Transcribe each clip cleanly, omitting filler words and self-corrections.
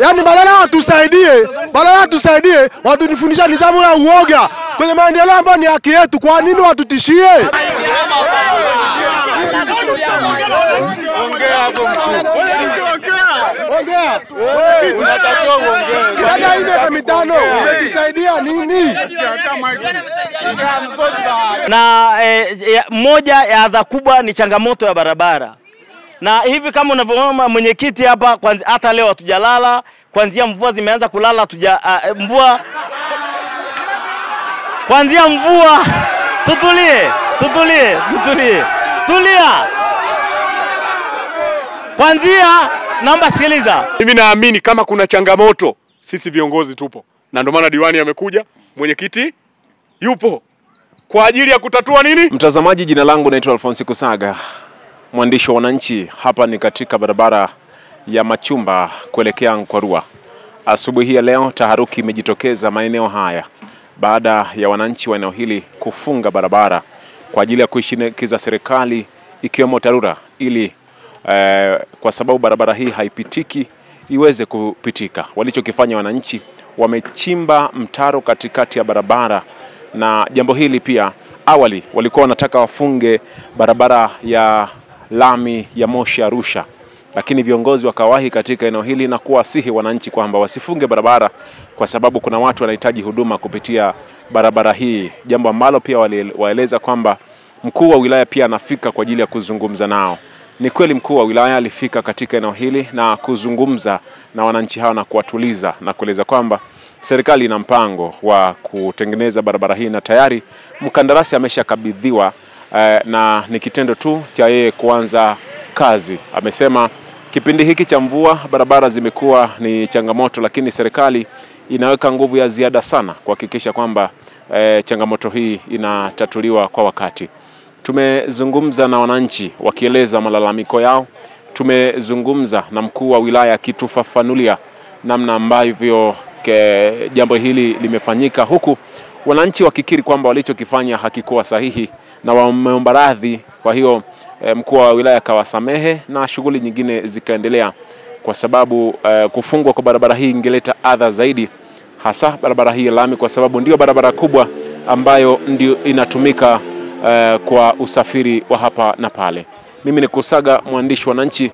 Yaani badala tusaidie, watunifundisha nidhamu ya uoga kwenye maendeleo ambayo ni haki yetu. Kwa nini watutishie? Ongea. Unatakiwa uongee. Baada ya miaka mitano umetusaidia nini? Na moja ya adha kubwa ni changamoto ya barabara. Na hivi kama unavyoona mwenyekiti hapa, hata leo hatujalala, kuanzia mvua zimeanza kulala kuanzia mvua. Tulia. Kuanzia, naomba sikiliza. Mimi naamini kama kuna changamoto, sisi viongozi tupo. Na ndio maana diwani amekuja, mwenyekiti yupo kwa ajili ya kutatua nini? Mtazamaji, jina langu naitwa Alphonse Kusaga, mwandishi wa Wananchi. Hapa ni katika barabara ya Machumba kuelekea Nkwarua. Asubuhi ya leo taharuki imejitokeza maeneo haya baada ya wananchi wa eneo hili kufunga barabara kwa ajili ya kuishinikiza serikali ikiwemo TARURA ili kwa sababu barabara hii haipitiki iweze kupitika. Walichokifanya wananchi, wamechimba mtaro katikati ya barabara, na jambo hili pia awali walikuwa wanataka wafunge barabara ya lami ya Moshi Arusha, lakini viongozi wakawahi katika eneo hili na kuwasihi wananchi kwamba wasifunge barabara kwa sababu kuna watu wanahitaji huduma kupitia barabara hii, jambo ambalo pia waeleza kwamba mkuu wa wilaya pia anafika kwa ajili ya kuzungumza nao. Ni kweli mkuu wa wilaya alifika katika eneo hili na kuzungumza na wananchi hao na kuwatuliza na kueleza kwamba serikali ina mpango wa kutengeneza barabara hii na tayari mkandarasi ameshakabidhiwa na ni kitendo tu cha yeye kuanza kazi. Amesema kipindi hiki cha mvua barabara zimekuwa ni changamoto, lakini serikali inaweka nguvu ya ziada sana kuhakikisha kwamba changamoto hii inatatuliwa kwa wakati. Tumezungumza na wananchi wakieleza malalamiko yao. Tumezungumza na mkuu wa wilaya akitufafanulia namna ambavyo jambo hili limefanyika, huku wananchi wakikiri kwamba walichokifanya hakikuwa sahihi na wameomba radhi. Kwa hiyo mkuu wa wilaya kawasamehe na shughuli nyingine zikaendelea, kwa sababu kufungwa kwa barabara hii ingeleta adha zaidi, hasa barabara hii ya lami, kwa sababu ndio barabara kubwa ambayo ndio inatumika kwa usafiri wa hapa na pale. Mimi ni Kusaga, mwandishi wa Wananchi.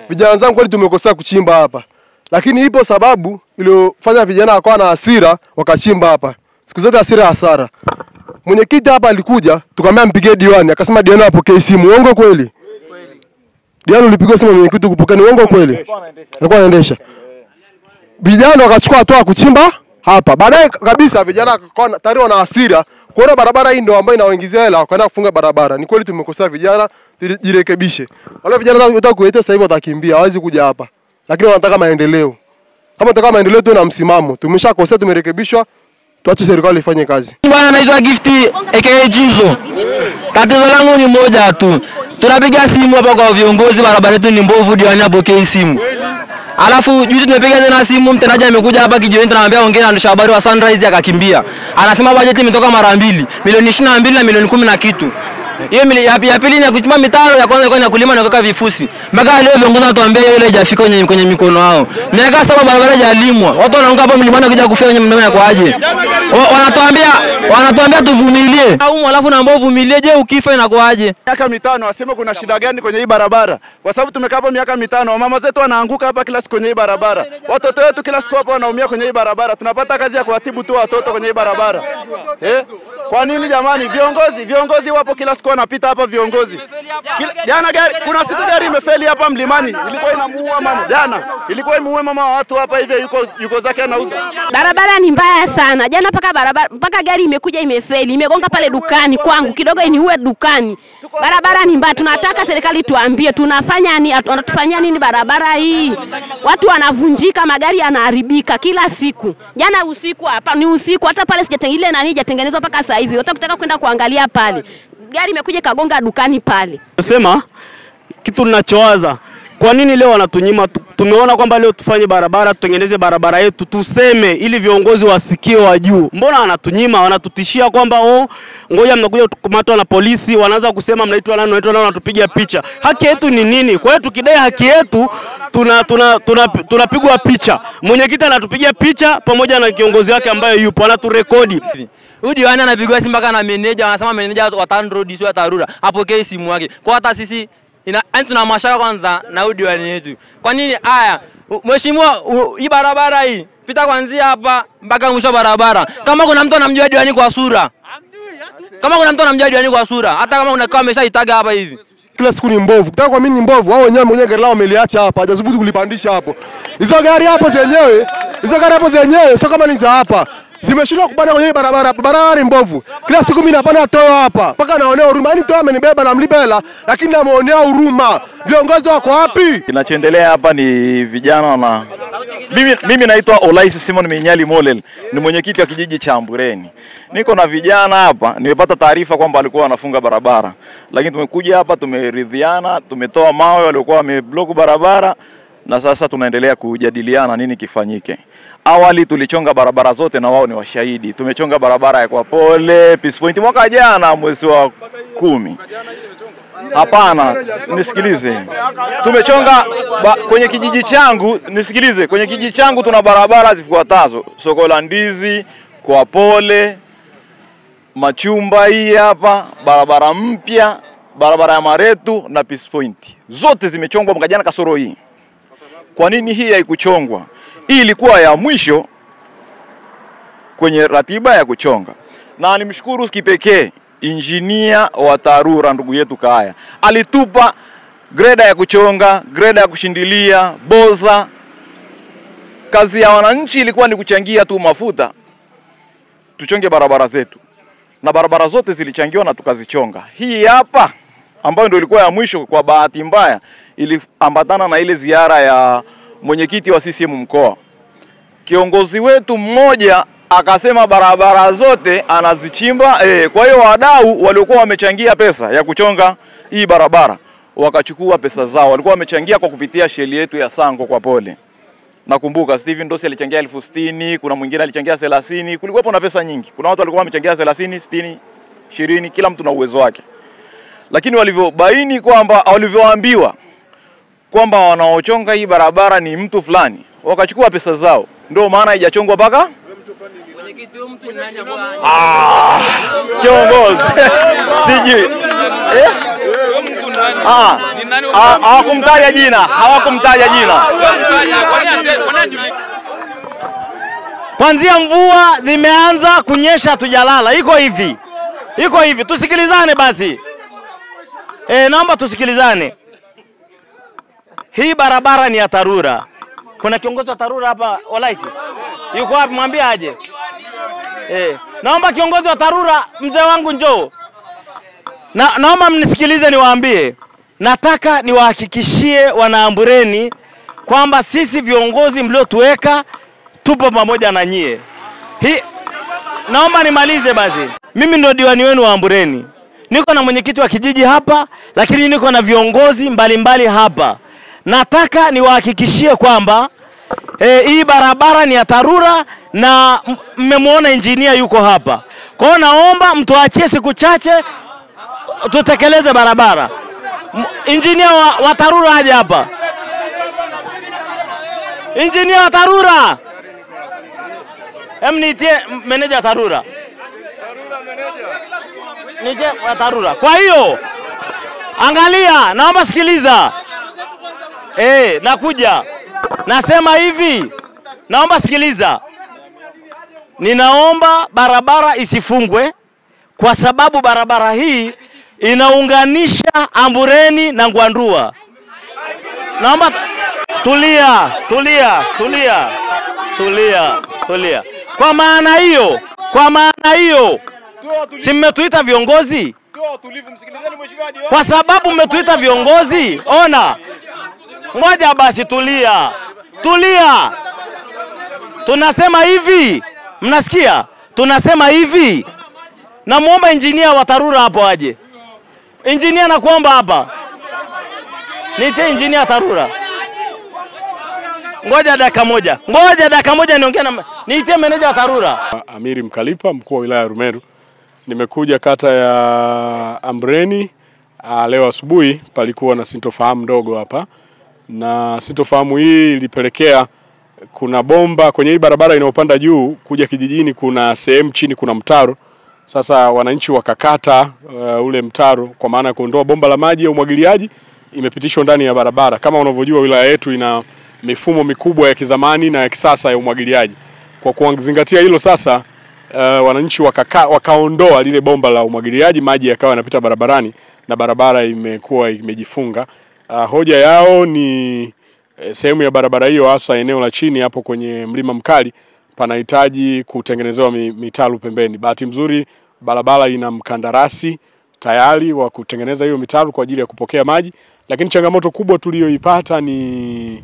Vijana zangu kweli tumekosea kuchimba hapa, lakini ipo sababu iliyofanya vijana wakawa na hasira wakachimba hapa. Siku zote hasira hasara. Mwenyekiti hapa alikuja, tukamwambia mpige diwani, akasema diwani apokee simu. Uongo kweli? Diwani ulipiga simu mwenyekiti kupokea, ni uongo kweli? Alikuwa anaendesha. Vijana wakachukua hatua kuchimba hapa. Baadaye kabisa vijana wakawa tayari wana hasira kuona barabara hii ndio ambayo inawaingizia hela, wakaenda kufunga barabara. Ni kweli tumekosea vijana, jirekebishe. Wale vijana wanataka kuita sasa hivi watakimbia, hawezi kuja hapa. Lakini wanataka maendeleo. Kama tunataka maendeleo tu na msimamo. Tumeshakosea, tumerekebishwa. Tuache serikali ifanye kazi. Bwana naitwa Gifty aka Jizo. Tatizo langu ni moja tu. Tunapiga simu hapa kwa viongozi, barabara yetu ni mbovu, diwani apokee simu. Alafu juzi tumepiga tena simu, mtenaji amekuja hapa kijiweni, tunamwambia ongea na habari wa Sunrise akakimbia. Anasema bajeti imetoka mara mbili, milioni 22 na milioni 10 na kitu. Hiyo ya pili ni ya kuchimba mitaro, ya kwanza ilikuwa ni kulima na kuweka vifusi. Mpaka leo viongozi wanatuambia ile haijafika kwenye mikono yao. Miaka 7 barabara haijalimwa. Watu wanaanguka hapa mlimani wakija kufia kwenye mmea kwa aje. Wanatuambia tuvumilie. Au alafu naomba uvumilie, je ukifa inakuaje? Miaka 5 waseme kuna shida gani kwenye hii barabara? Kwa sababu tumekaa hapa miaka 5, mama zetu wanaanguka hapa kila siku kwenye hii barabara. Watoto wetu kila siku hapa wanaumia kwenye hii barabara. Tunapata kazi ya kuwatibu tu watoto kwenye hii barabara. Kwa nini jamani? Viongozi wapo kila siku wanapita hapa viongozi. Jana gari, kuna siku gari imefeli hapa mlimani, ilikuwa inamuua mama. Jana ilikuwa imuue mama wa watu hapa hivi, yuko zake anauza. Barabara ni mbaya sana. Jana mpaka gari imekuja imefeli, imegonga pale dukani kwangu, kidogo iniue dukani. Barabara ni mbaya. Tunataka serikali tuambie tunafanya nini, wanatufanyia nini barabara hii? Watu wanavunjika, magari yanaharibika kila siku. Jana usiku hapa ni usiku, hata pale sijatengenezwa nani hajatengenezwa mpaka sasa hivi. Utakutaka kwenda kuangalia pale. Gari imekuja kagonga dukani pale. Kusema kitu ninachowaza, kwa nini leo wanatunyima tumeona kwamba leo tufanye barabara, tutengeneze barabara yetu, tuseme ili viongozi wasikie wa juu. Mbona wanatunyima, wanatutishia kwamba ngoja mnakuja kukamatwa na polisi, wanaanza kusema mnaitwa nani, wanatupiga picha. Haki yetu ni nini? Kwa hiyo tukidai haki yetu tunapigwa picha. Mwenyekiti anatupigia picha pamoja na kiongozi wake ambaye yupo anaturekodi. Huyu diwani anapigwa simu mpaka na meneja, wanasema meneja wa TANROADS sio TARURA apokee simu yake. Kwa hata sisi tuna mashaka kwanza na huyu diwani yetu. Kwa nini haya? Mheshimiwa, hii barabara hii pita kuanzia hapa mpaka mwisho barabara. Kama kuna mtu anamjua diwani kwa sura, hata kama unakaa ameshaitaga hapa hivi. Kila siku ni mbovu. Kutaka kwa mimi ni mbovu. Wao wenyewe mwenyewe gari lao wameliacha hapa. Hajasubutu kulipandisha hapo. Hizo gari hapo zenyewe sio kama ni za hapa. Zimeshindwa kupanda kwenye barabara. Barabara ni mbovu. Kila siku mimi napanda toa hapa. Mpaka naonea huruma. Yaani toa amenibeba na mlibela, lakini namuonea huruma. Viongozi wako wapi? Kinachoendelea hapa ni vijana na mimi naitwa Olaisi Simon Minyali Molel, ni mwenyekiti wa kijiji cha Ambureni. Niko na vijana hapa, nimepata taarifa kwamba walikuwa wanafunga barabara. Lakini tumekuja hapa, tumeridhiana, tumetoa mawe waliokuwa wameblock barabara na sasa tunaendelea kujadiliana nini kifanyike. Awali tulichonga barabara zote na wao ni washahidi. Tumechonga barabara ya Kwa Pole, Peace Point mwaka jana mwezi wa 10. Hapana, nisikilize. Tumechonga kwenye kijiji changu, nisikilize. Kwenye kijiji changu tuna barabara zifuatazo: Soko la Ndizi, Kwa Pole, Machumba hii hapa, barabara mpya, barabara ya Maretu na Peace Point. Zote zimechongwa mwaka jana kasoro hii. Kwa nini hii haikuchongwa? Hii ilikuwa ya mwisho kwenye ratiba ya kuchonga. Na nimshukuru kipekee injinia wa TARURA ndugu yetu Kaya. Alitupa greda ya kuchonga, greda ya kushindilia, boza. Kazi ya wananchi ilikuwa ni kuchangia tu mafuta tuchonge barabara zetu. Na barabara zote zilichangiwa na tukazichonga. Hii hapa ambayo ndio ilikuwa ya mwisho, kwa bahati mbaya iliambatana na ile ziara ya mwenyekiti wa CCM mkoa. Kiongozi wetu mmoja akasema barabara zote anazichimba. Kwa hiyo wadau waliokuwa wamechangia pesa ya kuchonga hii barabara wakachukua pesa zao. Walikuwa wamechangia kwa kupitia sheli yetu ya Sango Kwa Pole. Nakumbuka Steven Dosi alichangia 60,000, kuna mwingine alichangia 30,000. Kulikuwa na pesa nyingi. Kuna watu walikuwa wamechangia 30, 60, 20, kila mtu na uwezo wake. Lakini walivyobaini kwamba walivyoambiwa kwamba wanaochonga hii barabara ni mtu fulani, wakachukua pesa zao. Ndio maana haijachongwa mpaka kiongozi siji hawakumtaja jina. Kwanzia mvua zimeanza kunyesha tujalala. Iko hivi. Tusikilizane basi. Naomba tusikilizane. Hii barabara ni ya TARURA. Kuna kiongozi wa TARURA hapa Olaisi? Yuko wapi? Mwambie aje. Naomba kiongozi wa TARURA, mzee wangu njoo. Naomba mnisikilize niwaambie. Nataka niwahakikishie wanaambureni kwamba sisi viongozi mliotuweka tupo pamoja na nyie. Naomba nimalize basi. Mimi ndo diwani wenu wa Ambureni. Niko na mwenyekiti wa kijiji hapa, lakini niko na viongozi mbalimbali hapa. Nataka niwahakikishie kwamba hii barabara ni ya TARURA na mmemwona injinia yuko hapa. Kwa hiyo naomba mtuachie siku chache tutekeleze barabara. Injinia wa TARURA aje hapa. Injinia wa TARURA. Nitie meneja wa TARURA. Nije wa TARURA. Kwa hiyo angalia, naomba sikiliza. Nakuja. Nasema hivi. Naomba sikiliza. Ninaomba barabara isifungwe kwa sababu barabara hii inaunganisha Ambureni na Ngwandua. Naomba tulia. Kwa maana hiyo si mmetuita viongozi? Kwa sababu mmetuita viongozi, ona. Ngoja basi tulia. Tunasema hivi, mnasikia? Tunasema hivi. Namuomba injinia wa TARURA hapo aje. Injinia nakuomba hapa. Niite injinia TARURA. Ngoja dakika moja niongee na niitie meneja wa TARURA. Amiri Mkalipa, mkuu wa wilaya ya Rumeru. Nimekuja kata ya Ambreni. Leo asubuhi palikuwa na sintofahamu ndogo hapa. Na sintofahamu hii ilipelekea kuna bomba kwenye hii barabara inayopanda juu kuja kijijini, kuna sehemu chini kuna mtaro. Sasa wananchi wakakata ule mtaro kwa maana ya kuondoa bomba la maji ya umwagiliaji imepitishwa ndani ya barabara. Kama unavyojua wilaya yetu ina mifumo mikubwa ya kizamani na ya kisasa ya umwagiliaji. Kwa kuzingatia hilo sasa wananchi wakaondoa lile bomba la umwagiliaji, maji yakawa yanapita barabarani na barabara imekuwa imejifunga. Hoja yao ni sehemu ya barabara hiyo hasa eneo la chini hapo kwenye Mlima Mkali panahitaji kutengenezewa mitalu pembeni. Bahati mzuri barabara ina mkandarasi tayari wa kutengeneza hiyo mitalu kwa ajili ya kupokea maji, lakini changamoto kubwa tuliyoipata ni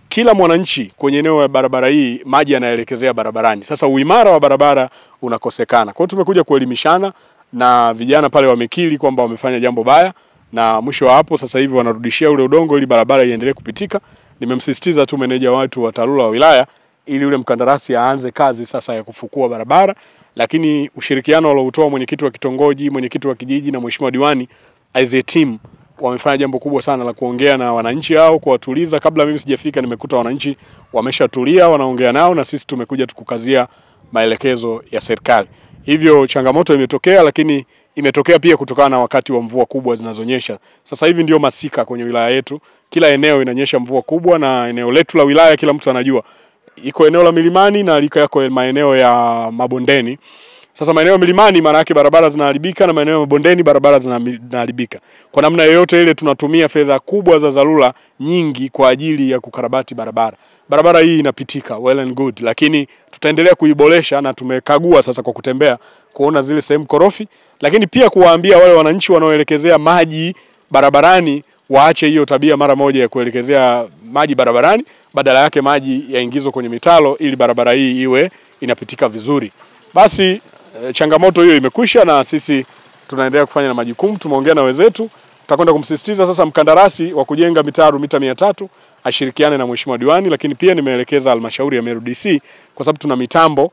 kila mwananchi kwenye eneo la barabara hii maji yanaelekezea barabarani. Sasa uimara wa barabara unakosekana. Kwa hiyo tumekuja kuelimishana na vijana pale wamekiri kwamba wamefanya jambo baya, na mwisho wa hapo sasa hivi wanarudishia ule udongo ili barabara iendelee kupitika. Nimemsisitiza tu meneja watu wa TARURA wa wilaya ili ule mkandarasi aanze kazi sasa ya kufukua barabara, lakini ushirikiano waliotoa mwenyekiti wa kitongoji, mwenyekiti wa kijiji na mheshimiwa diwani as a team wamefanya jambo kubwa sana la kuongea na wananchi hao, kuwatuliza. Kabla mimi sijafika nimekuta wananchi wameshatulia wanaongea nao, na sisi tumekuja tukukazia maelekezo ya serikali. Hivyo changamoto imetokea, lakini imetokea pia kutokana na wakati wa mvua kubwa zinazonyesha. Sasa hivi ndio masika kwenye wilaya yetu. Kila eneo inanyesha mvua kubwa, na eneo letu la wilaya kila mtu anajua iko eneo la milimani na yako maeneo ya mabondeni. Sasa maeneo ya milimani maana yake barabara zinaharibika, na maeneo ya mabondeni barabara zinaharibika. Kwa namna yoyote ile tunatumia fedha kubwa za dharura nyingi kwa ajili ya kukarabati barabara. Barabara hii inapitika well and good, lakini tutaendelea kuiboresha, na tumekagua sasa kwa kutembea kuona zile sehemu korofi, lakini pia kuwaambia wale wananchi wanaoelekezea maji barabarani waache hiyo tabia mara moja ya kuelekezea maji barabarani, badala yake maji yaingizwe kwenye mitalo ili barabara hii iwe inapitika vizuri. Basi changamoto hiyo imekwisha, na sisi tunaendelea kufanya na majukumu. Tumeongea na wenzetu, tutakwenda kumsisitiza sasa mkandarasi wa kujenga mitaro mita 300 ashirikiane na mheshimiwa diwani, lakini pia nimeelekeza halmashauri ya Meru DC kwa sababu tuna mitambo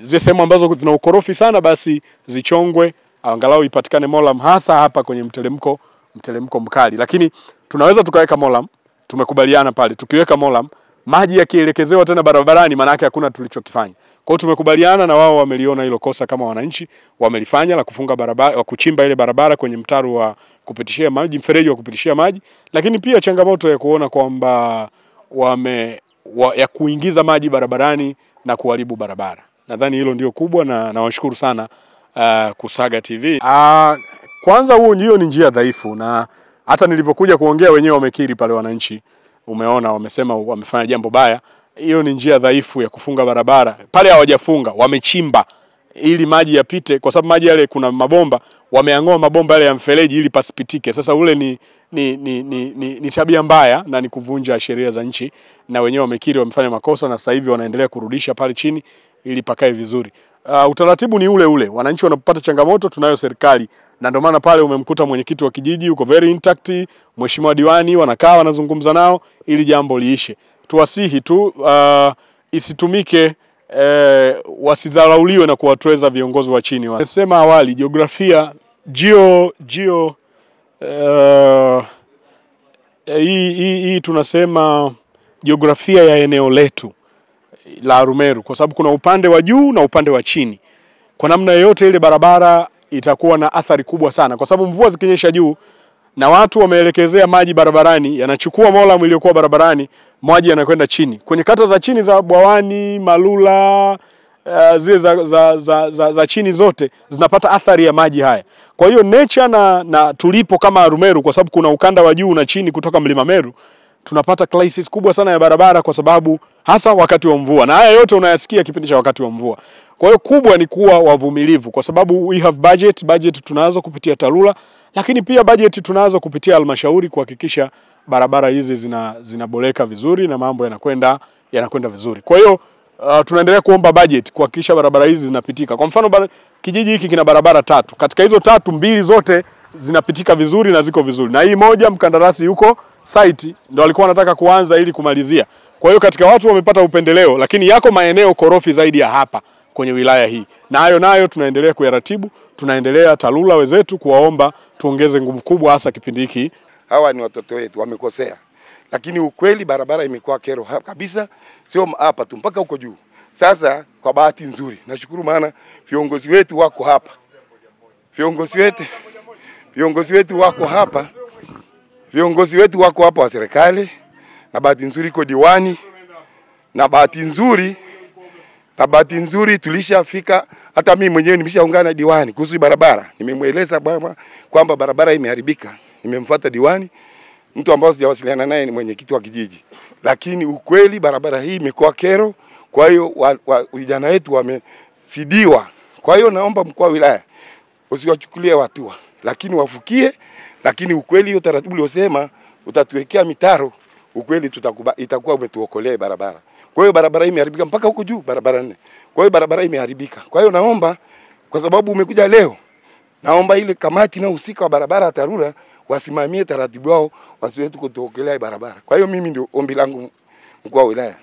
zile sehemu ambazo zina ukorofi sana basi zichongwe, angalau ipatikane molam, hasa hapa kwenye mteremko mkali. Lakini tunaweza tukaweka molam, tumekubaliana pale tukiweka molam maji yakielekezewa tena barabarani maana yake hakuna tulichokifanya. Kwa hiyo tumekubaliana na wao, wameliona hilo kosa kama wananchi wamelifanya la kufunga barabara, wa kuchimba ile barabara kwenye mtaro wa kupitishia maji, mfereji wa kupitishia maji, lakini pia changamoto ya kuona kwamba ya kuingiza maji barabarani na kuharibu barabara. Nadhani hilo ndio kubwa, na nawashukuru sana Kusaga TV. Kwanza hiyo ni njia dhaifu, na hata nilipokuja kuongea wenyewe wamekiri pale wananchi. Umeona wamesema wamefanya jambo baya. Hiyo ni njia dhaifu ya kufunga barabara. Pale hawajafunga, wamechimba ili maji yapite, kwa sababu maji yale kuna mabomba, wameangoa mabomba yale ya mfereji ili pasipitike. Sasa ule ni tabia mbaya na ni kuvunja sheria za nchi, na wenyewe wamekiri wamefanya makosa, na sasa hivi wanaendelea kurudisha pale chini ili pakae vizuri. Utaratibu ni ule ule. Wananchi wanapopata changamoto tunayo serikali, na ndio maana pale umemkuta mwenyekiti wa kijiji uko very intact, mheshimiwa diwani wanakaa wanazungumza nao ili jambo liishe. Tuwasihi tu isitumike wasidharauliwe na kuwatweza viongozi wa chini. Nasema awali jiografia hii tunasema jiografia ya eneo letu la Rumeru, kwa sababu kuna upande wa juu na upande wa chini. Kwa namna yoyote ile barabara itakuwa na athari kubwa sana, kwa sababu mvua zikinyesha juu na watu wameelekezea maji barabarani, yanachukua molam iliyokuwa barabarani, maji yanakwenda chini. Kwenye kata za chini za Bwawani, Malula, zile za chini zote zinapata athari ya maji haya. Kwa hiyo nature na tulipo kama Rumeru, kwa sababu kuna ukanda wa juu na chini kutoka Mlima Meru, tunapata crisis kubwa sana ya barabara, kwa sababu hasa wakati wa mvua, na haya yote unayasikia kipindi cha wakati wa mvua. Kwa hiyo kubwa ni kuwa wavumilivu, kwa sababu we have budget tunazo kupitia TARURA, lakini pia budget tunazo kupitia halmashauri kuhakikisha barabara hizi zinaboreka vizuri na mambo yanakwenda vizuri. Kwa hiyo tunaendelea kuomba budget kuhakikisha barabara hizi zinapitika. Kwa mfano kijiji hiki kina barabara 3. Katika hizo 3, 2 zote zinapitika vizuri na ziko vizuri. Na hii moja mkandarasi yuko site ndio alikuwa anataka kuanza ili kumalizia. Kwa hiyo katika watu wamepata upendeleo, lakini yako maeneo korofi zaidi ya hapa kwenye wilaya hii. Na hayo nayo tunaendelea kuyaratibu, tunaendelea TARURA wenzetu kuwaomba tuongeze nguvu kubwa hasa kipindi hiki. Hawa ni watoto wetu wamekosea. Lakini ukweli barabara imekuwa kero kabisa, sio hapa tu mpaka huko juu. Sasa kwa bahati nzuri, nashukuru maana viongozi wetu wako hapa. Viongozi wetu wako hapa. Viongozi wetu wako hapa wa serikali, na bahati nzuri iko diwani, na bahati nzuri tulishafika, hata mimi mwenyewe nimeshaungana na diwani kuhusu barabara. Nimemueleza kwamba barabara imeharibika. Nimemfuata diwani, mtu ambaye sijawasiliana naye ni mwenyekiti wa kijiji. Lakini ukweli barabara hii imekuwa kero, kwa hiyo vijana wetu wamesidiwa. Kwa hiyo naomba mkuu wa wilaya usiwachukulie hatua, lakini wafukie. Lakini ukweli hiyo taratibu uliosema utatuwekea mitaro, ukweli itakuwa umetuokolea barabara. Kwa hiyo barabara hii imeharibika mpaka huko juu, barabara 4. Kwa hiyo barabara hii imeharibika. Kwa hiyo naomba, kwa sababu umekuja leo, naomba ile kamati na husika wa barabara TARURA wasimamie taratibu wao, wasiwe tu kutuokolea barabara. Kwa hiyo mimi ndio ombi langu mkuu wa wilaya.